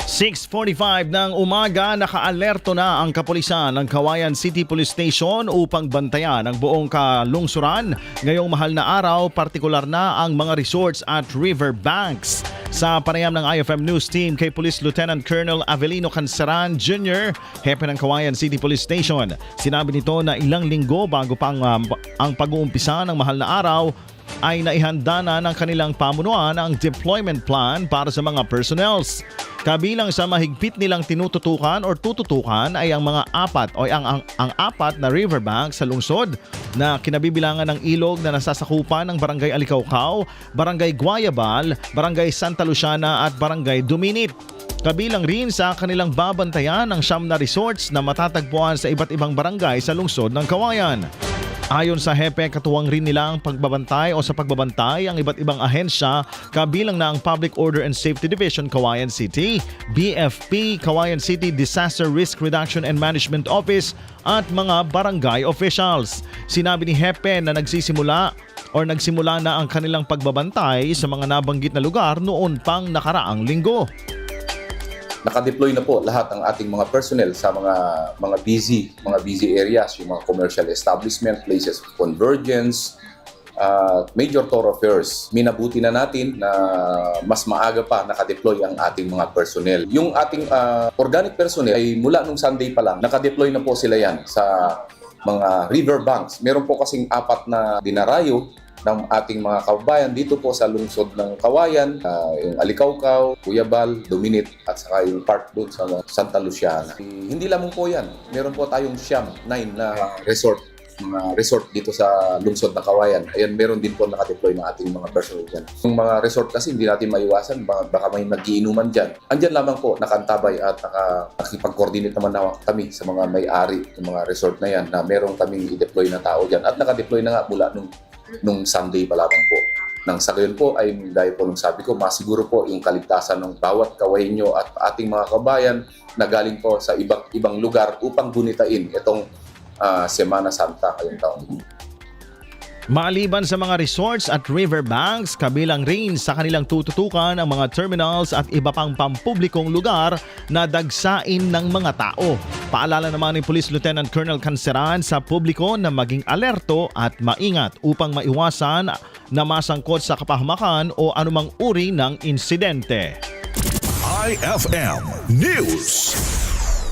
6:45 ng umaga, nakaalerto na ang kapulisan ng Cauayan City Police Station upang bantayan ang buong kalungsuran. Ngayong mahal na araw, partikular na ang mga resorts at riverbanks. Sa panayam ng IFM News Team kay Police Lieutenant Colonel Avelino Canceran Jr., hepe ng Cauayan City Police Station, sinabi nito na ilang linggo bago pa ang pag-uumpisa ng mahal na araw, ay naihanda na ng kanilang pamunuan ang deployment plan para sa mga personnels. Kabilang sa mahigpit nilang tinututukan o tututukan ay ang mga apat na riverbank sa lungsod na kinabibilangan ng ilog na nasasakupan ng Barangay Alicaucao, Barangay Guayabal, Barangay Santa Luciana at Barangay Duminit. Kabilang rin sa kanilang babantayan ang 9 na resorts na matatagpuan sa iba't ibang barangay sa lungsod ng Cauayan. Ayon sa hepe, katuwang rin nila ang pagbabantay ang iba't ibang ahensya, kabilang na ang Public Order and Safety Division Cauayan City, BFP, Cauayan City Disaster Risk Reduction and Management Office at mga barangay officials. Sinabi ni hepe na nagsimula na ang kanilang pagbabantay sa mga nabanggit na lugar noon pang nakaraang linggo. Nakadeploy na po lahat ng ating mga personnel sa mga busy areas, yung mga commercial establishment, places of convergence, major thoroughfares. Minabuti na natin na mas maaga pa nakadeploy ang ating mga personnel. Yung ating organic personnel ay mula nung Sunday pa lang, nakadeploy na po sila yan sa mga riverbanks. Meron po kasing 4 na dinarayo ng ating mga kababayan dito po sa lungsod ng Cauayan, yung Alicaucao, Guayabal, Duminit at saka yung part doon sa Santa Luciana. Hindi lamang po yan. Meron po tayong 9 na resort dito sa lungsod ng Cauayan. Ayan, meron din po nakadeploy ng ating mga personnel dyan. Yung mga resort kasi hindi natin maiwasan, baka may nagiinuman dyan. Andyan lamang po, nakantabay at nakipag-coordinate naman na kami sa mga may-ari ng mga resort na yan na meron kaming i-deploy na tao dyan. At nakadeploy na nga mula nung Sunday pa lamang po. Nang sa gayon po ay dahil po nung sabi ko, masiguro po yung kaligtasan ng bawat Cauayenyo at ating mga kabayan na galing po sa ibang lugar upang gunitain itong Semana Santa ngayong taon. Maliban sa mga resorts at riverbanks, kabilang rin sa kanilang tututukan ang mga terminals at iba pang pampublikong lugar na dagsain ng mga tao. Paalala naman ni Police Lieutenant Colonel Canceran sa publiko na maging alerto at maingat upang maiwasan na masangkot sa kapahamakan o anumang uri ng insidente. IFM News.